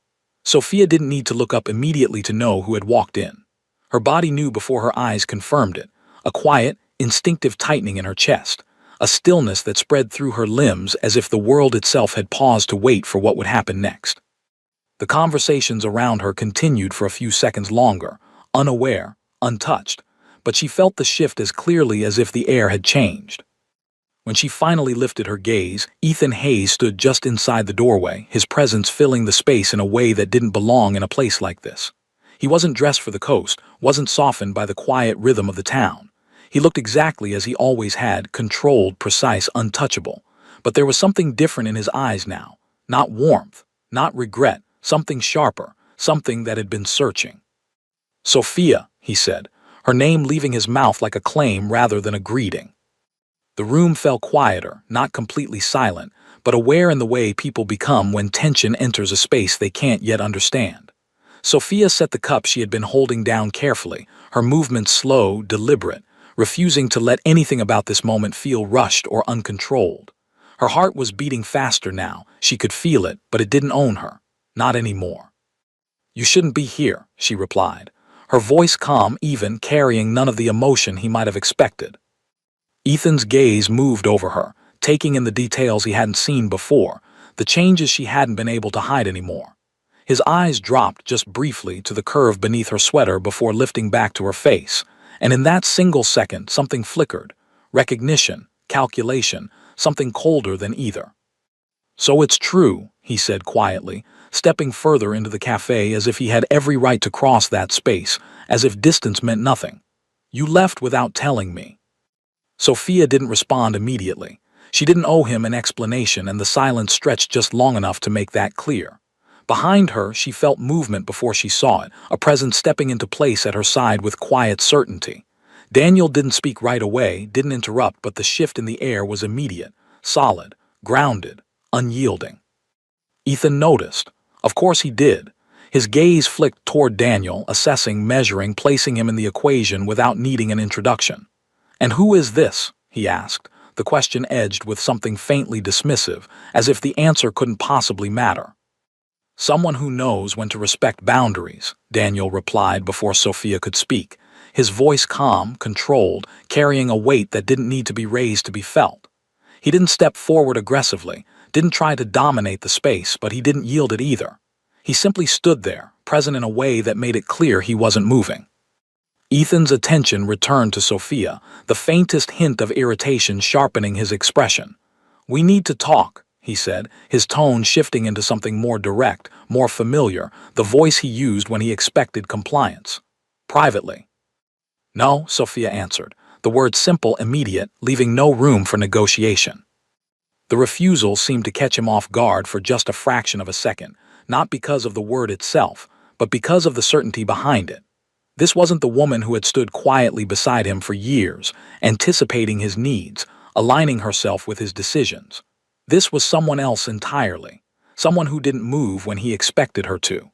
Sophia didn't need to look up immediately to know who had walked in. Her body knew before her eyes confirmed it, a quiet, instinctive tightening in her chest, a stillness that spread through her limbs as if the world itself had paused to wait for what would happen next. The conversations around her continued for a few seconds longer, unaware, untouched, but she felt the shift as clearly as if the air had changed. When she finally lifted her gaze, Ethan Hayes stood just inside the doorway, his presence filling the space in a way that didn't belong in a place like this. He wasn't dressed for the coast, wasn't softened by the quiet rhythm of the town. He looked exactly as he always had, controlled, precise, untouchable. But there was something different in his eyes now. Not warmth, not regret, something sharper, something that had been searching. "Sophia," he said, her name leaving his mouth like a claim rather than a greeting. The room fell quieter, not completely silent, but aware in the way people become when tension enters a space they can't yet understand. Sophia set the cup she had been holding down carefully, her movements slow, deliberate, refusing to let anything about this moment feel rushed or uncontrolled. Her heart was beating faster now, she could feel it, but it didn't own her. Not anymore. "You shouldn't be here," she replied, her voice calm, even carrying none of the emotion he might have expected. Ethan's gaze moved over her, taking in the details he hadn't seen before, the changes she hadn't been able to hide anymore. His eyes dropped just briefly to the curve beneath her sweater before lifting back to her face, and in that single second something flickered. Recognition, calculation, something colder than either. "So it's true," he said quietly, stepping further into the cafe as if he had every right to cross that space, as if distance meant nothing. "You left without telling me." Sophia didn't respond immediately. She didn't owe him an explanation, and the silence stretched just long enough to make that clear. Behind her, she felt movement before she saw it, a presence stepping into place at her side with quiet certainty. Daniel didn't speak right away, didn't interrupt, but the shift in the air was immediate, solid, grounded, unyielding. Ethan noticed. Of course he did. His gaze flicked toward Daniel, assessing, measuring, placing him in the equation without needing an introduction. "And who is this?" he asked, the question edged with something faintly dismissive, as if the answer couldn't possibly matter. "Someone who knows when to respect boundaries," Daniel replied before Sophia could speak, his voice calm, controlled, carrying a weight that didn't need to be raised to be felt. He didn't step forward aggressively, didn't try to dominate the space, but he didn't yield it either. He simply stood there, present in a way that made it clear he wasn't moving. Ethan's attention returned to Sophia, the faintest hint of irritation sharpening his expression. "We need to talk," he said, his tone shifting into something more direct, more familiar, the voice he used when he expected compliance. "Privately." "No," Sophia answered, the word simple, immediate, leaving no room for negotiation. The refusal seemed to catch him off guard for just a fraction of a second, not because of the word itself, but because of the certainty behind it. This wasn't the woman who had stood quietly beside him for years, anticipating his needs, aligning herself with his decisions. This was someone else entirely, someone who didn't move when he expected her to.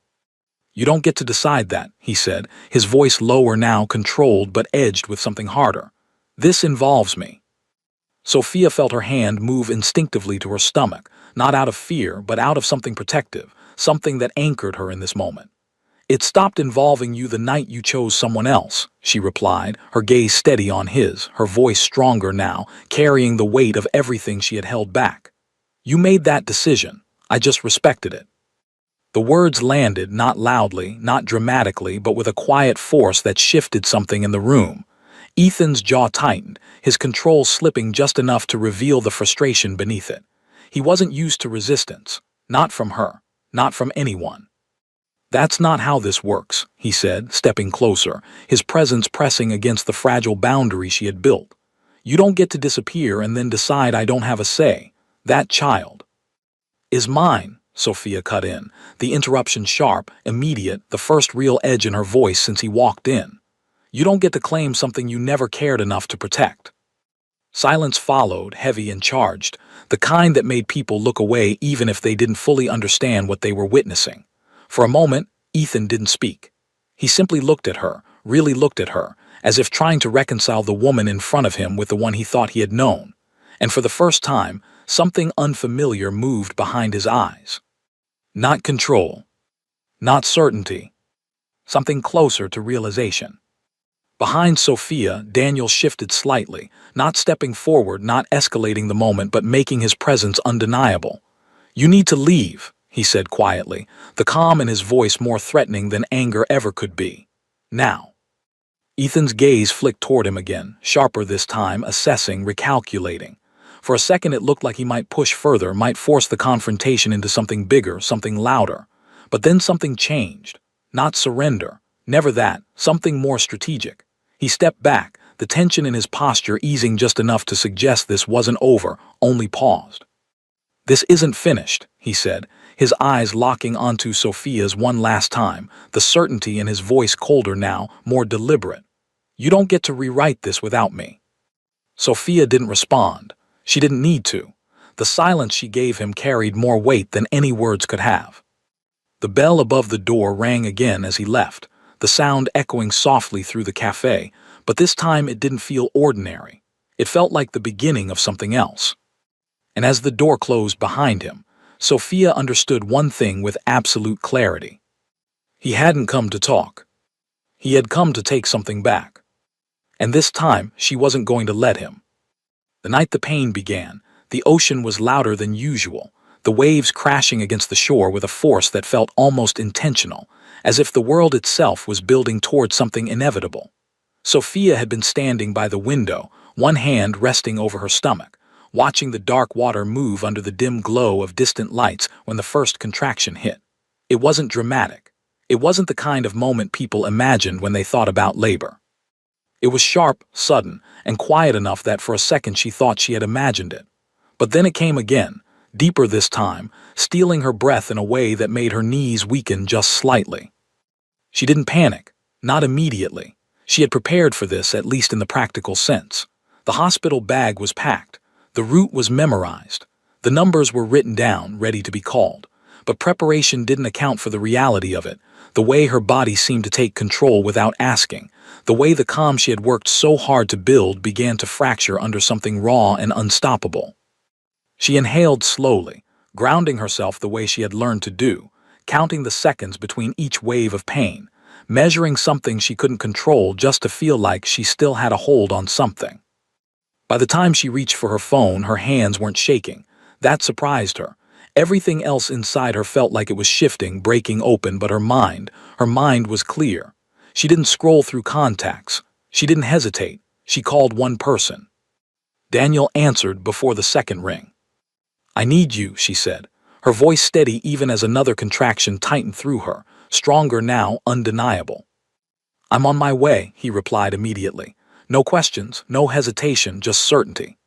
"You don't get to decide that," he said, his voice lower now, controlled but edged with something harder. "This involves me." Sophia felt her hand move instinctively to her stomach, not out of fear, but out of something protective, something that anchored her in this moment. "It stopped involving you the night you chose someone else," she replied, her gaze steady on his, her voice stronger now, carrying the weight of everything she had held back. "You made that decision. I just respected it." The words landed, not loudly, not dramatically, but with a quiet force that shifted something in the room. Ethan's jaw tightened, his control slipping just enough to reveal the frustration beneath it. He wasn't used to resistance. Not from her. Not from anyone. "That's not how this works," he said, stepping closer, his presence pressing against the fragile boundary she had built. "You don't get to disappear and then decide I don't have a say. That child is mine," Sophia cut in, the interruption sharp, immediate, the first real edge in her voice since he walked in. You don't get to claim something you never cared enough to protect. Silence followed, heavy and charged, the kind that made people look away even if they didn't fully understand what they were witnessing. For a moment, Ethan didn't speak. He simply looked at her, really looked at her, as if trying to reconcile the woman in front of him with the one he thought he had known. And for the first time, something unfamiliar moved behind his eyes. Not control, not certainty, something closer to realization. Behind Sophia, Daniel shifted slightly, not stepping forward, not escalating the moment, but making his presence undeniable. "You need to leave," he said quietly, the calm in his voice more threatening than anger ever could be. "Now." Ethan's gaze flicked toward him again, sharper this time, assessing, recalculating. For a second it looked like he might push further, might force the confrontation into something bigger, something louder. But then something changed. Not surrender. Never that. Something more strategic. He stepped back, the tension in his posture easing just enough to suggest this wasn't over, only paused. "This isn't finished," he said, his eyes locking onto Sophia's one last time, the certainty in his voice colder now, more deliberate. "You don't get to rewrite this without me." Sophia didn't respond. She didn't need to. The silence she gave him carried more weight than any words could have. The bell above the door rang again as he left, the sound echoing softly through the cafe, but this time it didn't feel ordinary. It felt like the beginning of something else. And as the door closed behind him, Sophia understood one thing with absolute clarity. He hadn't come to talk. He had come to take something back. And this time, she wasn't going to let him. The night the pain began, the ocean was louder than usual, the waves crashing against the shore with a force that felt almost intentional, as if the world itself was building toward something inevitable. Sophia had been standing by the window, one hand resting over her stomach, watching the dark water move under the dim glow of distant lights when the first contraction hit. It wasn't dramatic. It wasn't the kind of moment people imagined when they thought about labor. It was sharp, sudden, and quiet enough that for a second she thought she had imagined it. But then it came again, deeper this time, stealing her breath in a way that made her knees weaken just slightly. She didn't panic, not immediately. She had prepared for this, at least in the practical sense. The hospital bag was packed. The route was memorized. The numbers were written down, ready to be called. But preparation didn't account for the reality of it, the way her body seemed to take control without asking, the way the calm she had worked so hard to build began to fracture under something raw and unstoppable. She inhaled slowly, grounding herself the way she had learned to do, counting the seconds between each wave of pain, measuring something she couldn't control just to feel like she still had a hold on something. By the time she reached for her phone, her hands weren't shaking. That surprised her. Everything else inside her felt like it was shifting, breaking open, but her mind was clear. She didn't scroll through contacts. She didn't hesitate. She called one person. Daniel answered before the second ring. "I need you," she said, her voice steady even as another contraction tightened through her, stronger now, undeniable. "I'm on my way," he replied immediately. No questions, no hesitation, just certainty.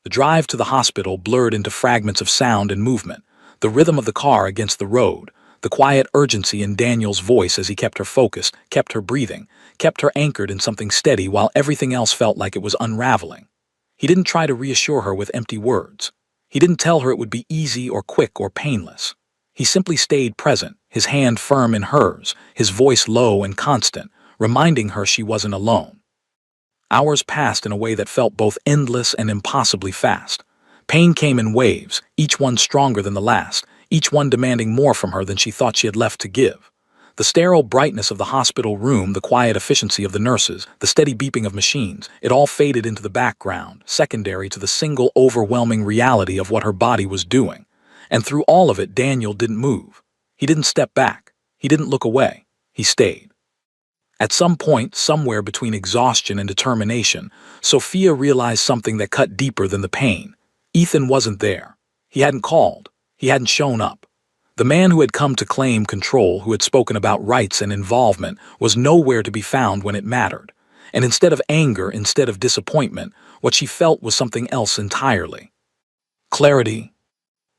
The drive to the hospital blurred into fragments of sound and movement, the rhythm of the car against the road, the quiet urgency in Daniel's voice as he kept her focused, kept her breathing, kept her anchored in something steady while everything else felt like it was unraveling. He didn't try to reassure her with empty words. He didn't tell her it would be easy or quick or painless. He simply stayed present, his hand firm in hers, his voice low and constant, reminding her she wasn't alone. Hours passed in a way that felt both endless and impossibly fast. Pain came in waves, each one stronger than the last, each one demanding more from her than she thought she had left to give. The sterile brightness of the hospital room, the quiet efficiency of the nurses, the steady beeping of machines, it all faded into the background, secondary to the single overwhelming reality of what her body was doing. And through all of it, Daniel didn't move. He didn't step back. He didn't look away. He stayed. At some point, somewhere between exhaustion and determination, Sophia realized something that cut deeper than the pain. Ethan wasn't there. He hadn't called. He hadn't shown up. The man who had come to claim control, who had spoken about rights and involvement, was nowhere to be found when it mattered. And instead of anger, instead of disappointment, what she felt was something else entirely. Clarity.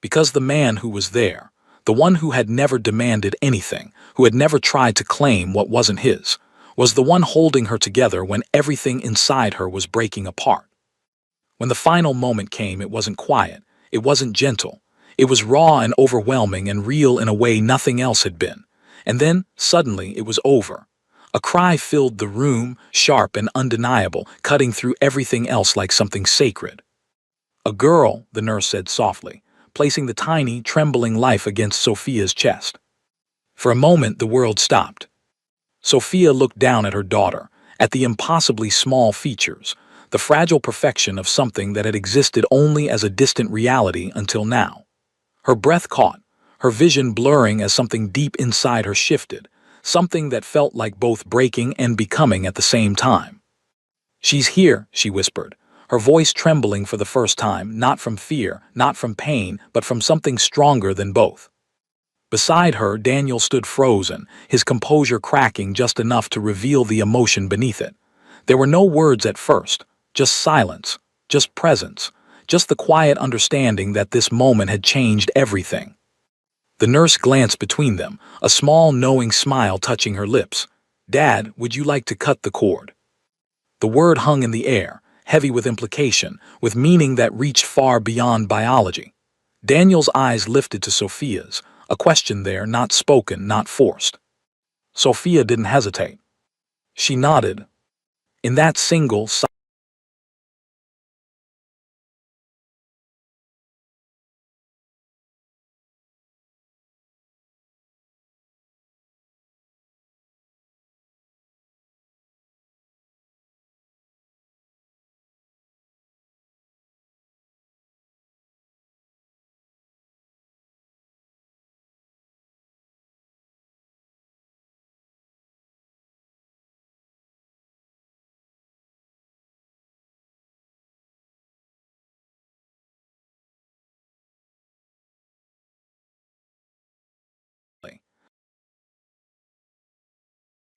Because the man who was there, the one who had never demanded anything, who had never tried to claim what wasn't his, was the one holding her together when everything inside her was breaking apart. When the final moment came, it wasn't quiet, it wasn't gentle. It was raw and overwhelming and real in a way nothing else had been. And then, suddenly, it was over. A cry filled the room, sharp and undeniable, cutting through everything else like something sacred. "A girl," the nurse said softly, placing the tiny, trembling life against Sophia's chest. For a moment, the world stopped. Sophia looked down at her daughter, at the impossibly small features, the fragile perfection of something that had existed only as a distant reality until now. Her breath caught, her vision blurring as something deep inside her shifted, something that felt like both breaking and becoming at the same time. "She's here," she whispered, her voice trembling for the first time, not from fear, not from pain, but from something stronger than both. Beside her, Daniel stood frozen, his composure cracking just enough to reveal the emotion beneath it. There were no words at first, just silence, just presence, just the quiet understanding that this moment had changed everything. The nurse glanced between them, a small knowing smile touching her lips. "Dad, would you like to cut the cord?" The word hung in the air, heavy with implication, with meaning that reached far beyond biology. Daniel's eyes lifted to Sophia's, a question there not spoken, not forced. Sophia didn't hesitate. She nodded. In that single,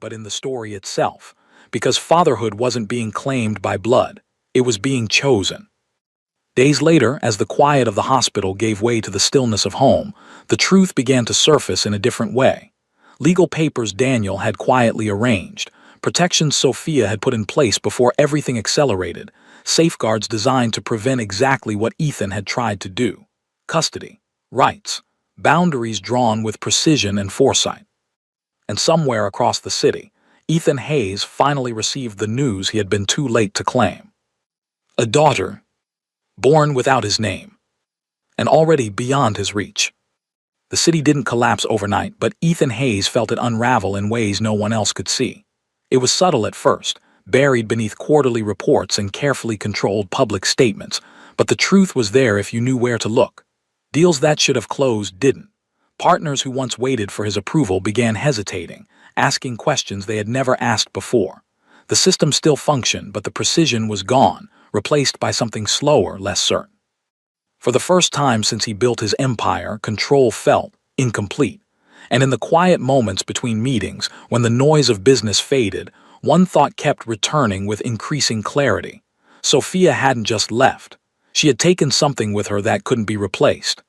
but in the story itself, because fatherhood wasn't being claimed by blood, it was being chosen. Days later, as the quiet of the hospital gave way to the stillness of home, the truth began to surface in a different way. Legal papers Daniel had quietly arranged, protections Sophia had put in place before everything accelerated, safeguards designed to prevent exactly what Ethan had tried to do. Custody, rights, boundaries drawn with precision and foresight. And somewhere across the city, Ethan Hayes finally received the news he had been too late to claim. A daughter, born without his name, and already beyond his reach. The city didn't collapse overnight, but Ethan Hayes felt it unravel in ways no one else could see. It was subtle at first, buried beneath quarterly reports and carefully controlled public statements, but the truth was there if you knew where to look. Deals that should have closed didn't. Partners who once waited for his approval began hesitating, asking questions they had never asked before. The system still functioned, but the precision was gone, replaced by something slower, less certain. For the first time since he built his empire, control felt incomplete. And in the quiet moments between meetings, when the noise of business faded, one thought kept returning with increasing clarity. Sophia hadn't just left. She had taken something with her that couldn't be replaced.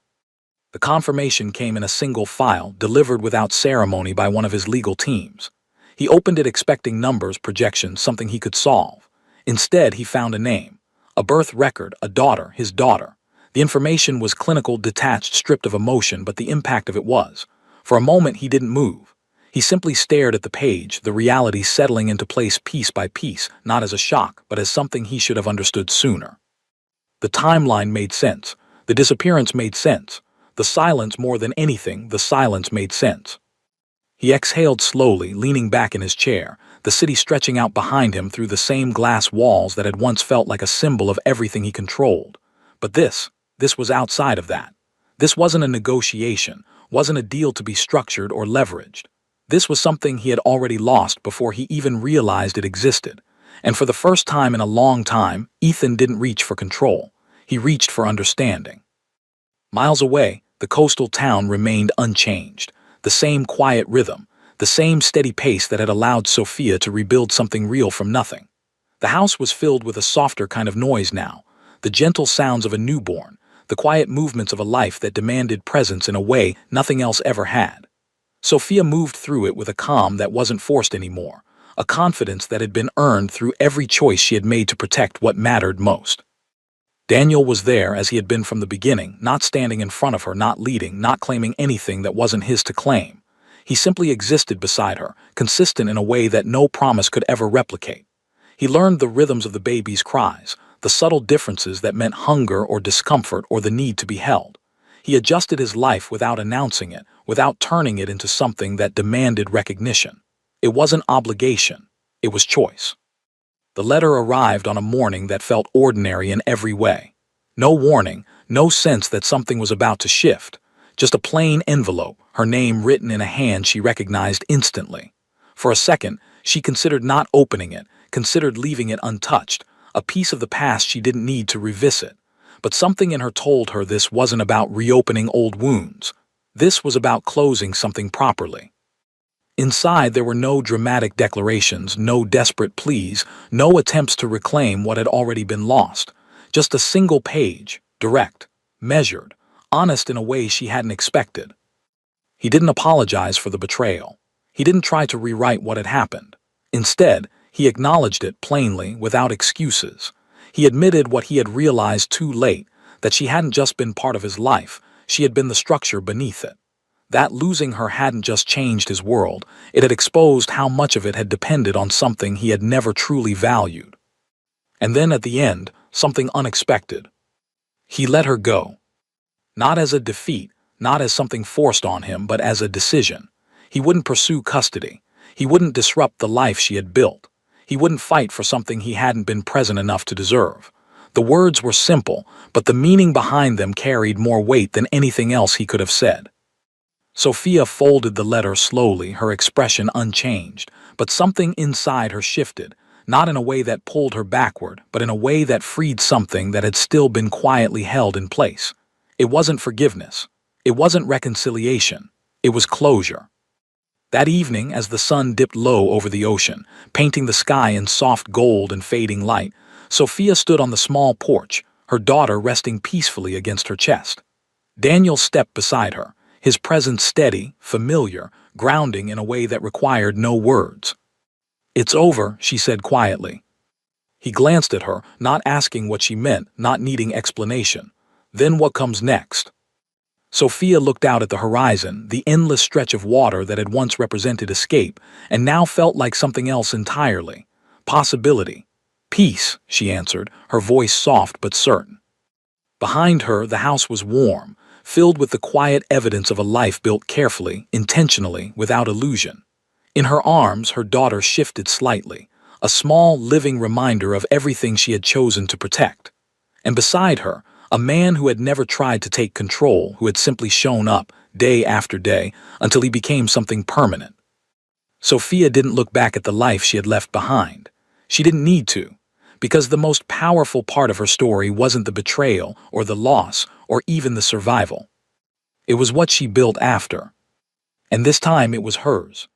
The confirmation came in a single file, delivered without ceremony by one of his legal teams. He opened it expecting numbers, projections, something he could solve. Instead, he found a name, a birth record, a daughter, his daughter. The information was clinical, detached, stripped of emotion, but the impact of it was. For a moment, he didn't move. He simply stared at the page, the reality settling into place piece by piece, not as a shock, but as something he should have understood sooner. The timeline made sense. The disappearance made sense. The silence, more than anything, the silence made sense. He exhaled slowly, leaning back in his chair, the city stretching out behind him through the same glass walls that had once felt like a symbol of everything he controlled. But this was outside of that. This wasn't a negotiation, wasn't a deal to be structured or leveraged. This was something he had already lost before he even realized it existed. And for the first time in a long time, Ethan didn't reach for control. He reached for understanding. Miles away, the coastal town remained unchanged. The same quiet rhythm, the same steady pace that had allowed Sophia to rebuild something real from nothing. The house was filled with a softer kind of noise now, the gentle sounds of a newborn, the quiet movements of a life that demanded presence in a way nothing else ever had. Sophia moved through it with a calm that wasn't forced anymore, a confidence that had been earned through every choice she had made to protect what mattered most. Daniel was there as he had been from the beginning, not standing in front of her, not leading, not claiming anything that wasn't his to claim. He simply existed beside her, consistent in a way that no promise could ever replicate. He learned the rhythms of the baby's cries, the subtle differences that meant hunger or discomfort or the need to be held. He adjusted his life without announcing it, without turning it into something that demanded recognition. It wasn't obligation, it was choice. The letter arrived on a morning that felt ordinary in every way. No warning, no sense that something was about to shift. Just a plain envelope, her name written in a hand she recognized instantly. For a second, she considered not opening it, considered leaving it untouched, a piece of the past she didn't need to revisit. But something in her told her this wasn't about reopening old wounds. This was about closing something properly. Inside, there were no dramatic declarations, no desperate pleas, no attempts to reclaim what had already been lost. Just a single page, direct, measured, honest in a way she hadn't expected. He didn't apologize for the betrayal. He didn't try to rewrite what had happened. Instead, he acknowledged it plainly, without excuses. He admitted what he had realized too late, that she hadn't just been part of his life, she had been the structure beneath it. That losing her hadn't just changed his world, it had exposed how much of it had depended on something he had never truly valued. And then at the end, something unexpected. He let her go. Not as a defeat, not as something forced on him, but as a decision. He wouldn't pursue custody. He wouldn't disrupt the life she had built. He wouldn't fight for something he hadn't been present enough to deserve. The words were simple, but the meaning behind them carried more weight than anything else he could have said. Sophia folded the letter slowly, her expression unchanged, but something inside her shifted, not in a way that pulled her backward, but in a way that freed something that had still been quietly held in place. It wasn't forgiveness. It wasn't reconciliation. It was closure. That evening, as the sun dipped low over the ocean, painting the sky in soft gold and fading light, Sophia stood on the small porch, her daughter resting peacefully against her chest. Daniel stepped beside her, his presence steady, familiar, grounding in a way that required no words. "It's over," she said quietly. He glanced at her, not asking what she meant, not needing explanation. "Then what comes next?" Sophia looked out at the horizon, the endless stretch of water that had once represented escape, and now felt like something else entirely. Possibility. "Peace," she answered, her voice soft but certain. Behind her, the house was warm, filled with the quiet evidence of a life built carefully, intentionally, without illusion. In her arms, her daughter shifted slightly, a small, living reminder of everything she had chosen to protect. And beside her, a man who had never tried to take control, who had simply shown up, day after day, until he became something permanent. Sophia didn't look back at the life she had left behind. She didn't need to, because the most powerful part of her story wasn't the betrayal, or the loss, or even the survival. It was what she built after. And this time it was hers.